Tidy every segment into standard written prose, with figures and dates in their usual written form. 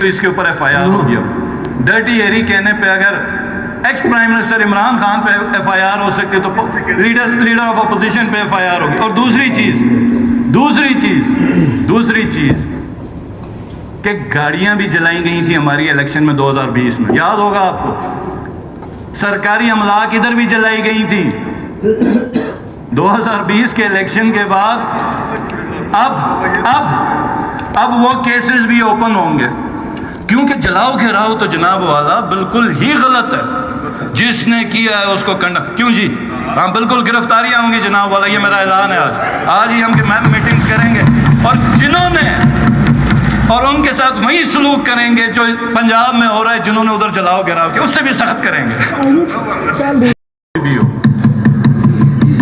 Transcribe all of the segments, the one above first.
اس کے اوپر F I R ہو گیا. ڈرٹی ایری کہنے پہ اگر ex prime minister Imran Khan پہ ایف آئی آر ہو سکتی تو لیڈر آف اپوزیشن پہ ایف آئی آر ہوگی. اور دوسری چیز کہ گاڑیاں بھی جلائی گئی تھیں ہماری الیکشن میں 2020 میں، یاد ہوگا آپ کو. سرکاری املاک ادھر بھی جلائی گئی تھی. 2020 کے الیکشن کے بعد اب وہ کیسز بھی اوپن ہوں گے، کیونکہ جلاؤ گھراؤ تو جناب والا بالکل ہی غلط ہے. جس نے کیا ہے اس کو کیوں جی ہم بالکل گرفتاریاں ہوں گی جناب والا. یہ میرا اعلان ہے. آج ہی ہم میٹنگز کریں گے اور جنہوں نے اور ان کے ساتھ وہی سلوک کریں گے جو پنجاب میں ہو رہا ہے، جنہوں نے ادھر جلاؤ گھراؤ کیا، اس سے بھی سخت کریں گے.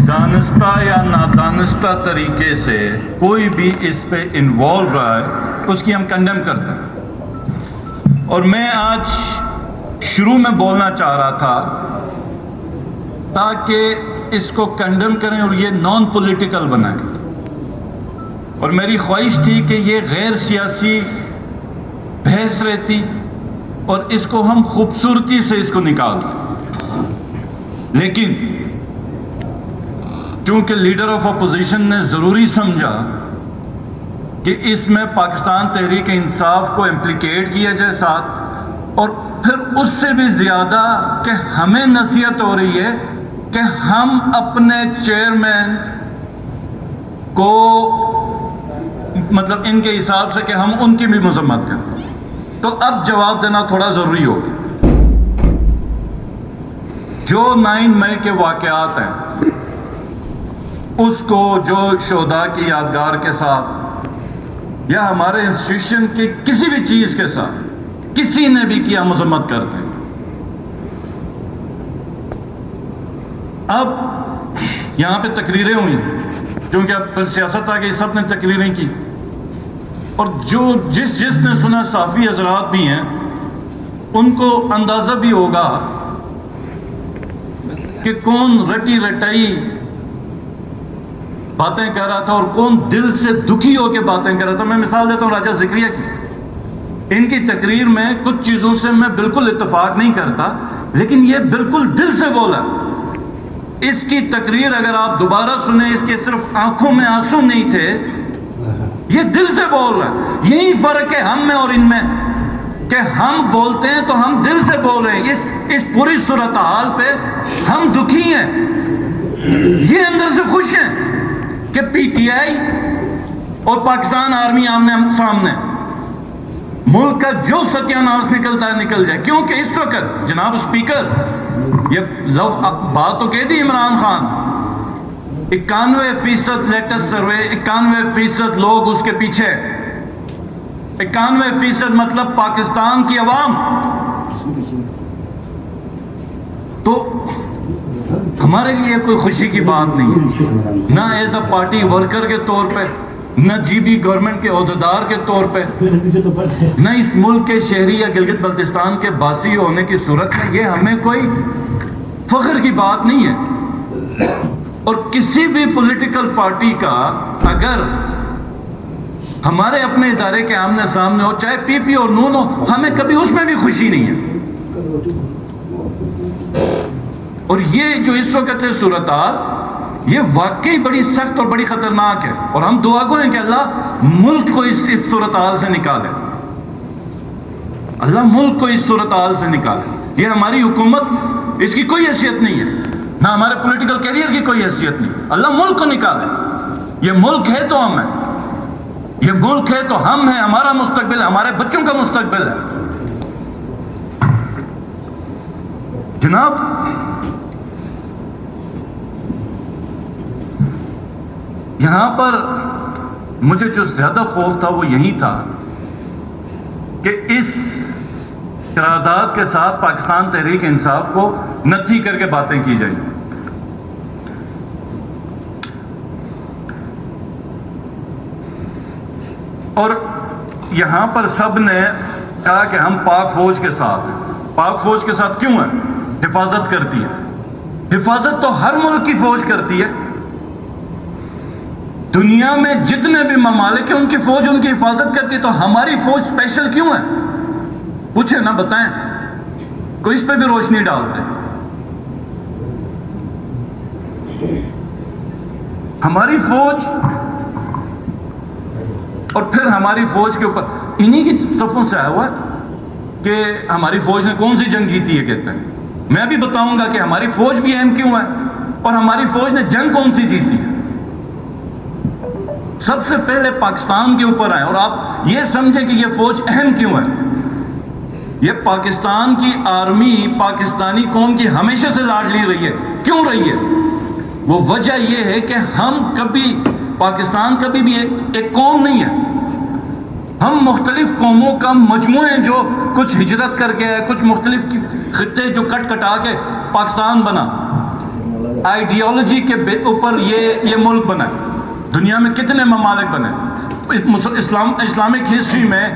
دانستہ یا نادانستہ طریقے سے کوئی بھی اس پہ انوالو رہا ہے، اس کی ہم کنڈیم کرتے ہیں. اور میں آج شروع میں بولنا چاہ رہا تھا تاکہ اس کو کنڈیم کریں اور یہ نان پولیٹیکل بنائیں. اور میری خواہش تھی کہ یہ غیر سیاسی بحث رہتی اور اس کو ہم خوبصورتی سے اس کو نکالتے. لیکن چونکہ لیڈر آف اپوزیشن نے ضروری سمجھا کہ اس میں پاکستان تحریک انصاف کو امپلیکیٹ کیا جائے ساتھ، اور پھر اس سے بھی زیادہ کہ ہمیں نصیحت ہو رہی ہے کہ ہم اپنے چیئرمین کو مطلب ان کے حساب سے کہ ہم ان کی بھی مذمت کریں، تو اب جواب دینا تھوڑا ضروری ہوگا. جو 9 مئی کے واقعات ہیں اس کو جو شہداء کی یادگار کے ساتھ یا ہمارے انسٹیٹیوشن کی کسی بھی چیز کے ساتھ کسی نے بھی کیا مذمت کرتے ہیں. اب یہاں پہ تقریریں ہوئی کیونکہ اب پھر سیاست آ گئی، سب نے تقریریں کی، اور جس نے سنا صحافی حضرات بھی ہیں ان کو اندازہ بھی ہوگا کہ کون رٹی رٹائی باتیں کر رہا تھا اور کون دل سے دکھی ہو کے باتیں کر رہا تھا. میں مثال دیتا ہوں راجہ ذکریہ کی. ان کی تقریر میں کچھ چیزوں سے میں بالکل اتفاق نہیں کرتا، لیکن یہ بالکل دل سے بولا. اس کی تقریر اگر آپ دوبارہ سنیں، اس کے صرف آنکھوں میں آنسو نہیں تھے، یہ دل سے بول رہا ہے. یہی فرق ہے ہم میں اور ان میں کہ ہم بولتے ہیں تو ہم دل سے بول رہے ہیں. اس پوری صورتحال پہ ہم دکھی ہیں، یہ اندر سے خوش ہیں کہ پی ٹی آئی اور پاکستان آرمی آمنے سامنے، ملک کا جو ستیہ ناش نکلتا ہے نکل جائے. کیونکہ اس وقت جناب اسپیکر یہ بات تو کہہ دی عمران خان، 91% لیٹسٹ سروے، 91% لوگ اس کے پیچھے، 91% مطلب پاکستان کی عوام. تو ہمارے لیے کوئی خوشی کی بات نہیں ہے، نہ ایز اے پارٹی ورکر کے طور پہ، نہ جی بی گورنمنٹ کے عہدیدار کے طور پہ، نہ اس ملک کے شہری یا گلگت بلتستان کے باسی ہونے کی صورت میں. یہ ہمیں کوئی فخر کی بات نہیں ہے. اور کسی بھی پولیٹیکل پارٹی کا اگر ہمارے اپنے ادارے کے آمنے سامنے ہو، چاہے پی پی اور نون ہو، ہمیں کبھی اس میں بھی خوشی نہیں ہے. اور یہ جو اس وقت ہے صورتحال، یہ واقعی بڑی سخت اور بڑی خطرناک ہے. اور ہم دعا گو ہیں کہ اللہ ملک کو اس صورتحال سے نکالے، اللہ ملک کو اس صورتحال سے نکالے. یہ ہماری حکومت، اس کی کوئی حیثیت نہیں ہے، نہ ہمارے پولیٹیکل کیریئر کی کوئی حیثیت نہیں. اللہ ملک کو نکالے. یہ ملک ہے تو ہم ہیں، یہ ملک ہے تو ہم ہیں، ہمارا مستقبل ہے، ہمارے بچوں کا مستقبل ہے. جناب یہاں پر مجھے جو زیادہ خوف تھا وہ یہی تھا کہ اس قرارداد کے ساتھ پاکستان تحریک انصاف کو نتھی کر کے باتیں کی جائیں. اور یہاں پر سب نے کہا کہ ہم پاک فوج کے ساتھ ہیں. پاک فوج کے ساتھ کیوں ہیں؟ حفاظت کرتی ہے. حفاظت تو ہر ملک کی فوج کرتی ہے. دنیا میں جتنے بھی ممالک ہیں ان کی فوج ان کی حفاظت کرتی ہے، تو ہماری فوج اسپیشل کیوں ہے؟ پوچھیں نا، بتائیں، کوئی اس پہ بھی روشنی ڈالتے. ہماری فوج اور پھر ہماری فوج کے اوپر انہی کی صفوں سے آیا ہوا ہے کہ ہماری فوج نے کون سی جنگ جیتی ہے. کہتے ہیں میں بھی بتاؤں گا کہ ہماری فوج بھی اہم کیوں ہے اور ہماری فوج نے جنگ کون سی جیتی ہے. سب سے پہلے پاکستان کے اوپر آئے اور آپ یہ سمجھیں کہ یہ فوج اہم کیوں ہے. یہ پاکستان کی آرمی پاکستانی قوم کی ہمیشہ سے لاڈلی رہی ہے. کیوں رہی ہے؟ وہ وجہ یہ ہے کہ ہم کبھی، پاکستان کبھی بھی ایک قوم نہیں ہے. ہم مختلف قوموں کا مجموعہ ہیں جو کچھ ہجرت کر کے، کچھ مختلف خطے جو کٹ کٹا کے پاکستان بنا. آئیڈیالوجی کے اوپر یہ ملک بنا. دنیا میں کتنے ممالک بنے. اسلامک ہسٹری میں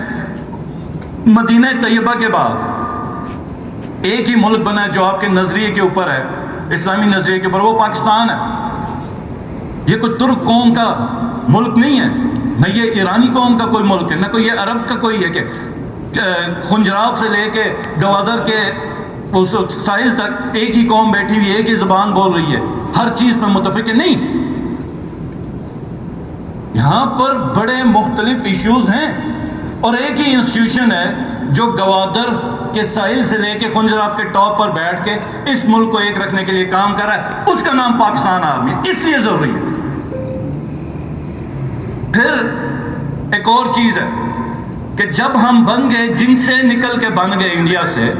مدینہ طیبہ کے بعد ایک ہی ملک بنا ہے جو آپ کے نظریے کے اوپر ہے، اسلامی نظریے کے اوپر، وہ پاکستان ہے. یہ کوئی ترک قوم کا ملک نہیں ہے، نہ یہ ایرانی قوم کا کوئی ملک ہے، نہ کوئی یہ عرب کا کوئی ہے کہ خنجراب سے لے کے گوادر کے اس ساحل تک ایک ہی قوم بیٹھی ہوئی، ایک ہی زبان بول رہی ہے، ہر چیز میں متفق ہے. نہیں، یہاں پر بڑے مختلف ایشوز ہیں اور ایک ہی انسٹیٹیوشن ہے جو گوادر کے ساحل سے لے کے خنجراب کے ٹاپ پر بیٹھ کے اس ملک کو ایک رکھنے کے لیے کام کر رہا ہے. اس کا نام پاکستان آرمی ہے. اس لیے ضروری ہے. پھر ایک اور چیز ہے کہ جب ہم بن گئے، جن سے نکل کے بن گئے انڈیا سے،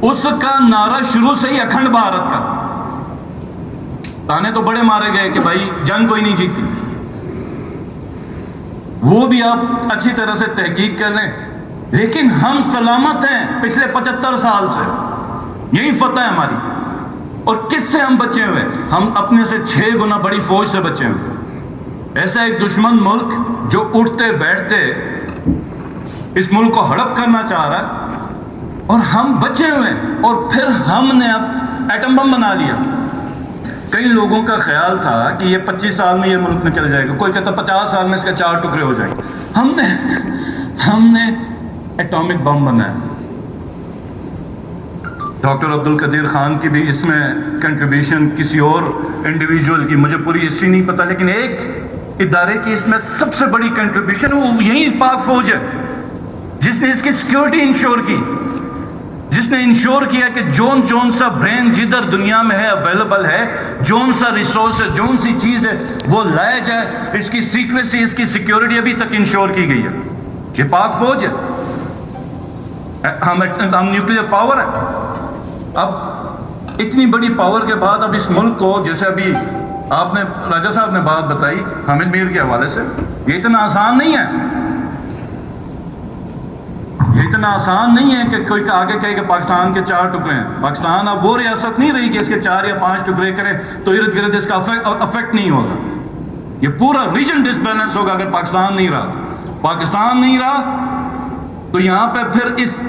اس کا نعرہ شروع سے ہی اکھنڈ بھارت کا. تانے تو بڑے مارے گئے کہ بھائی جنگ کوئی نہیں جیتی. وہ بھی آپ اچھی طرح سے تحقیق کر لیں، لیکن ہم سلامت ہیں پچھلے 75 سال سے. یہی فتح ہے ہماری. اور کس سے ہم بچے ہوئے؟ ہم اپنے سے 6 گنا بڑی فوج سے بچے ہوئے. ایسا ایک دشمن ملک جو اٹھتے بیٹھتے اس ملک کو ہڑپ کرنا چاہ رہا ہے اور ہم بچے ہوئے ہیں. اور پھر ہم نے اب ایٹم بم بنا لیا. کئی لوگوں کا خیال تھا کہ یہ 25 سال میں یہ ملک نکل جائے گا، کوئی کہتا 50 سال میں اس کے 4 ٹکڑے ہو جائیں گے. ہم نے ایٹامک بم بنایا. ڈاکٹر عبدالقدیر خان کی بھی اس میں کنٹریبیوشن، کسی اور انڈیویجول کی مجھے پوری ہسٹری نہیں پتا، لیکن ایک ادارے کی اس میں سب سے بڑی کنٹریبیوشن وہ یہی پاک فوج ہے جس نے اس کی سیکیورٹی انشور کی، جس نے انشور کیا کہ جون سا برین جدھر دنیا میں ہے اویلیبل ہے، جون سا ریسورس ہے، جون سی چیز ہے وہ لایا جائے. اس کی سیکریسی، اس کی سیکیورٹی ابھی تک انشور کی گئی ہے. یہ پاک فوج ہے. ہم نیوکلیئر پاور ہے. اب اتنی بڑی پاور کے بعد اب اس ملک کو، جیسے ابھی آپ نے راجہ صاحب نے بات بتائی حامد میر کے حوالے سے، یہ اتنا آسان نہیں ہے. یہ اتنا آسان نہیں ہے کہ کوئی آگے کہے کہ پاکستان کے 4 ٹکڑے ہیں. پاکستان اب وہ ریاست نہیں رہی کہ اس کے 4 یا 5 ٹکڑے کرے تو ارد گرد اس کا افیکٹ نہیں ہوگا. یہ پورا ریجن ڈس بیلنس ہوگا اگر پاکستان نہیں رہا. پاکستان نہیں رہا تو یہاں پہ پھر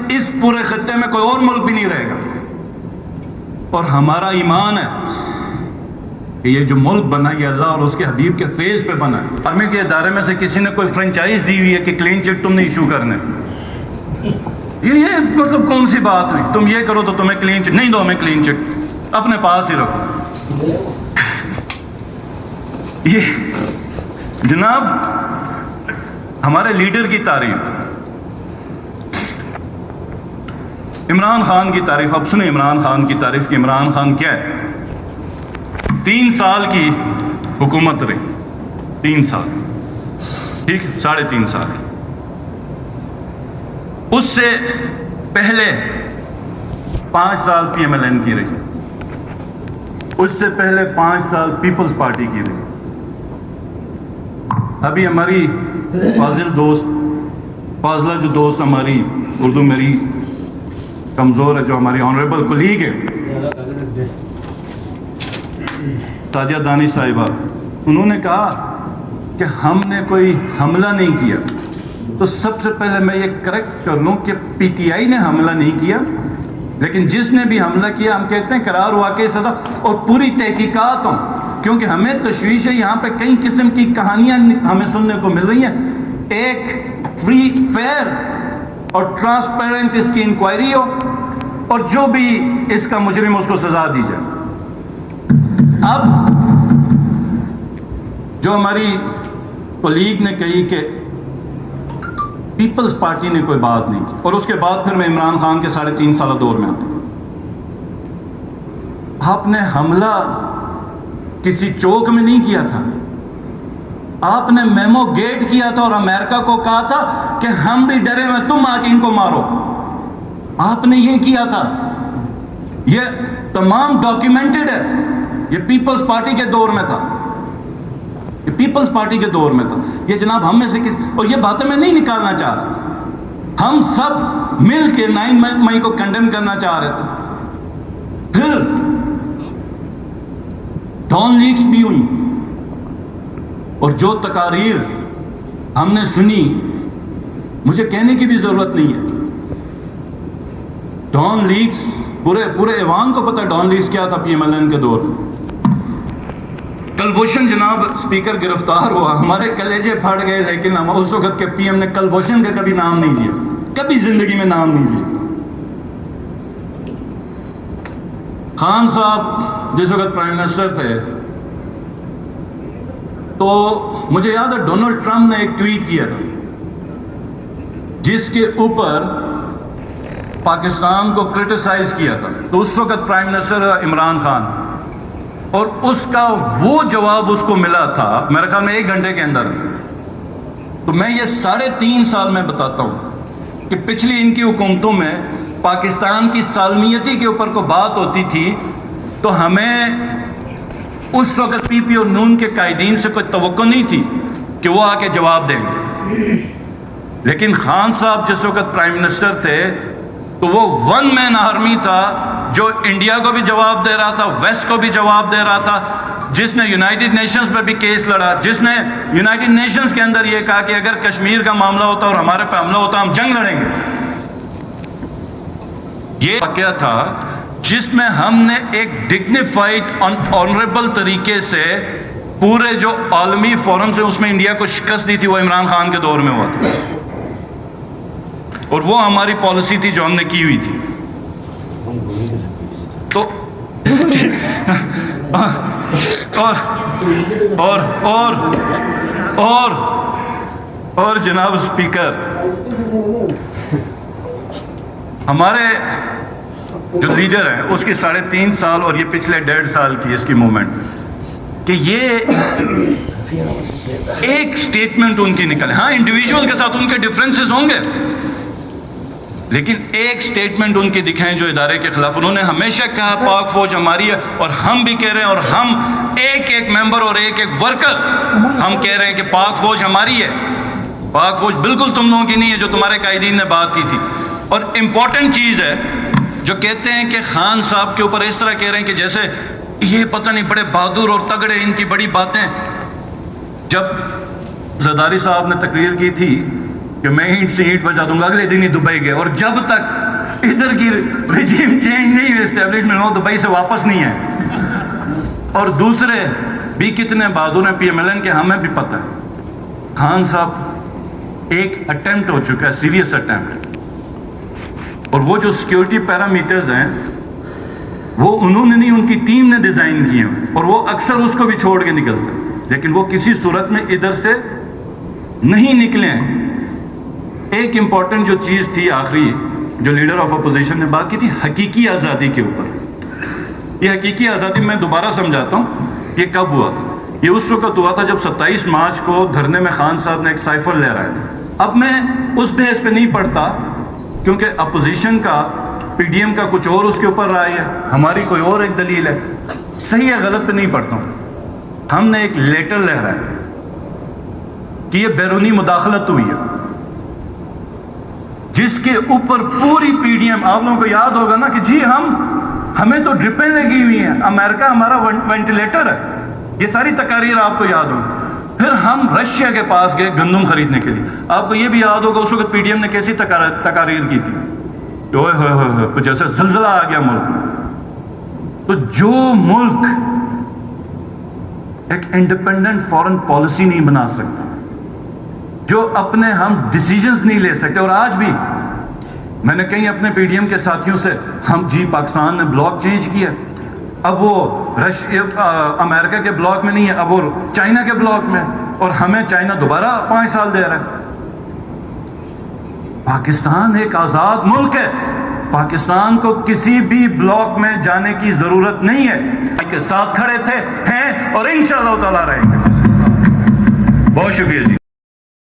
اس پورے خطے میں کوئی اور ملک بھی نہیں رہے گا. اور ہمارا ایمان ہے کہ یہ جو ملک بنا یہ اللہ اور اس کے حبیب کے فیض پہ بنا ہے. آرمی کے ادارے میں سے کسی نے کوئی فرنچائز دی ہوئی ہے کہ کلین چٹ تم نے ایشو کرنے. یہ مطلب کون سی بات ہوئی؟ تم یہ کرو تو تمہیں کلین چٹ نہیں دو. ہمیں کلین چٹ اپنے پاس ہی رکھو. یہ جناب ہمارے لیڈر کی تعریف، عمران خان کی تعریف. اب سنیں عمران خان کی تعریف کہ عمران خان کیا ہے. 3 سال کی حکومت رہی. 3 سال، ٹھیک ہے، 3.5 سال. اس سے پہلے 5 سال پی ایم ایل این کی رہی. اس سے پہلے 5 سال پیپلز پارٹی کی رہی. ابھی ہماری فاضلہ جو دوست ہماری، اردو میری کمزور ہے، جو ہماری آنریبل کولیگ ہے تاجہ دانش صاحبہ، انہوں نے کہا کہ ہم نے کوئی حملہ نہیں کیا. تو سب سے پہلے میں یہ کریکٹ کر لوں کہ پی ٹی آئی نے حملہ نہیں کیا، لیکن جس نے بھی حملہ کیا ہم کہتے ہیں قرار واقعی سزا اور پوری تحقیقات ہوں. کیونکہ ہمیں تشویش ہے، یہاں پہ کئی قسم کی کہانیاں ہمیں سننے کو مل رہی ہیں. ایک فری فیئر اور ٹرانسپیرنٹ اس کی انکوائری ہو اور جو بھی اس کا مجرم اس کو سزا دی جائے. اب جو ہماری کولیگ نے کہی کہ پیپلز پارٹی نے کوئی بات نہیں کی، اور اس کے بعد پھر میں عمران خان کے 3.5 سالہ دور میں آتا ہوں. آپ نے حملہ کسی چوک میں نہیں کیا تھا، آپ نے میمو گیٹ کیا تھا اور امریکہ کو کہا تھا کہ ہم بھی ڈرے ہوئے، تم آ کے ان کو مارو. آپ نے یہ کیا تھا، یہ تمام ڈاکیومنٹڈ ہے. یہ پیپلز پارٹی کے دور میں تھا، یہ پیپلز پارٹی کے دور میں تھا. یہ جناب ہم میں سے کسی، اور یہ باتیں میں نہیں نکالنا چاہ رہا تھا، ہم سب مل کے 9 مئی کو کنڈیم کرنا چاہ رہے تھے. پھر ڈان لیکس بھی ہوئی، اور جو تقاریر ہم نے سنی مجھے کہنے کی بھی ضرورت نہیں ہے. ڈان لیکس پورے ایوان کو پتہ ڈان لیکس کیا تھا پی ایم ایل این کے دور میں. کلبھوشن جناب اسپیکر گرفتار ہوا، ہمارے کلیجے پھٹ گئے، لیکن ہم اس وقت کے پی ایم نے کلبھوشن کا کبھی نام نہیں لیا، کبھی زندگی میں نام نہیں لیا. خان صاحب جس وقت پرائم منسٹر تھے تو مجھے یاد ہے ڈونلڈ ٹرمپ نے ایک ٹویٹ کیا تھا جس کے اوپر پاکستان کو کرٹیسائز کیا تھا. تو اس وقت پرائم منسٹر عمران خان، اور اس کا وہ جواب اس کو ملا تھا میرے خیال میں 1 گھنٹے کے اندر. تو میں یہ 3.5 سال میں بتاتا ہوں کہ پچھلی ان کی حکومتوں میں پاکستان کی سالمیتی کے اوپر کو بات ہوتی تھی تو ہمیں اس وقت پی پی اور نون کے قائدین سے کوئی توقع نہیں تھی کہ وہ آ کے جواب دیں گے. لیکن خان صاحب جس وقت پرائم منسٹر تھے تو وہ 1 مین آرمی تھا جو انڈیا کو بھی جواب دے رہا تھا، ویسٹ کو بھی جواب دے رہا تھا، جس نے یونائٹڈ نیشنز پر بھی کیس لڑا، جس نے یونائٹڈ نیشنز کے اندر یہ کہا کہ اگر کشمیر کا معاملہ ہوتا اور ہمارے پہ حملہ ہوتا ہم جنگ لڑیں گے. یہ واقعہ تھا جس میں ہم نے ایک ڈگنیفائڈ آنریبل طریقے سے پورے جو عالمی فورم سے اس میں انڈیا کو شکست دی تھی، وہ عمران خان کے دور میں ہوا تھا. اور وہ ہماری پالیسی تھی جو ہم نے کی ہوئی تھی. تو اور جناب اسپیکر، ہمارے جو لیڈر ہیں اس کی 3.5 سال اور یہ پچھلے 1.5 سال کی اس کی موومنٹ، کہ یہ ایک سٹیٹمنٹ ان کی نکلے. ہاں انڈیویجول کے ساتھ ان کے ڈفرینسز ہوں گے، لیکن ایک سٹیٹمنٹ ان کی دکھائیں جو ادارے کے خلاف. انہوں نے ہمیشہ کہا پاک فوج ہماری ہے، اور ہم بھی کہہ رہے ہیں، اور ہم ایک ممبر اور ایک ورکر ہم کہہ رہے ہیں کہ پاک فوج ہماری ہے. پاک فوج بالکل تم لوگوں کی نہیں ہے جو تمہارے قائدین نے بات کی تھی. اور امپورٹنٹ چیز ہے جو کہتے ہیں کہ خان صاحب کے اوپر اس طرح کہہ رہے ہیں کہ جیسے یہ پتہ نہیں بڑے بہادر اور تگڑے، ان کی بڑی باتیں. جب زرداری صاحب نے تقریر کی تھی کہ میں اینٹ سے اینٹ بجا دوں گا، اگلے دن ہی دبئی گئے، اور جب تک ادھر کی رجیم چینج نہیں ہوئی، اسٹیبلشمنٹ ہو، دبئی سے واپس نہیں ہے. اور دوسرے بھی کتنے بہادر ہیں پی ایم ایل این کے، ہمیں بھی پتہ ہے. خان صاحب ایک اٹیمپٹ ہو چکا ہے، سیریس اٹیمپٹ، اور وہ جو سیکیورٹی پیرامیٹرز ہیں وہ انہوں نے نہیں، ان کی ٹیم نے ڈیزائن کیے ہیں، اور وہ اکثر اس کو بھی چھوڑ کے نکلتے ہیں، لیکن وہ کسی صورت میں ادھر سے نہیں نکلے ہیں. ایک امپورٹنٹ جو چیز تھی آخری جو لیڈر آف اپوزیشن نے بات کی تھی، حقیقی آزادی کے اوپر. یہ حقیقی آزادی میں دوبارہ سمجھاتا ہوں یہ کب ہوا تھا. یہ اس وقت ہوا تھا جب 27 مارچ کو دھرنے میں خان صاحب نے ایک سائفر لہرایا تھا. اب میں اس بحث پہ نہیں پڑھتا کیونکہ اپوزیشن کا، پی ڈی ایم کا کچھ اور اس کے اوپر رائے ہے، ہماری کوئی اور ایک دلیل ہے، صحیح ہے غلط پہ نہیں پڑھتا ہوں. ہم نے ایک لیٹر لہرایا کہ یہ بیرونی مداخلت ہوئی ہے، جس کے اوپر پوری پی ڈی ایم، آپ لوگوں کو یاد ہوگا نا کہ جی ہمیں تو ڈرپیں لگی ہوئی ہیں، امریکہ ہمارا وینٹیلیٹر ہے، یہ ساری تقاریر آپ کو یاد ہوگی. پھر ہم رشیا کے پاس گئے گندم خریدنے کے لیے. آپ کو یہ بھی یاد ہوگا اس وقت پی ڈی ایم نے کیسی تقاریر کی تھی، اوئے ہوئے ہوئے کچھ ایسا زلزلہ آ گیا ملک میں. تو جو ملک ایک انڈیپینڈنٹ فارن پالیسی نہیں بنا سکتا، جو اپنے ہم ڈیسیجنز نہیں لے سکتے، اور آج بھی میں نے کئی اپنے پی ڈی ایم کے ساتھیوں سے ہم جی پاکستان نے بلاک چینج کیا، اب وہ امریکہ کے بلاک میں نہیں ہے، اب وہ چائنا کے بلاک میں، اور ہمیں چائنا دوبارہ 5 سال دے رہا ہے۔ پاکستان ایک آزاد ملک ہے، پاکستان کو کسی بھی بلاک میں جانے کی ضرورت نہیں ہے، کے ساتھ کھڑے تھے، ہیں اور انشاءاللہ تعالی رہیں گے۔ بہت شکریہ جی۔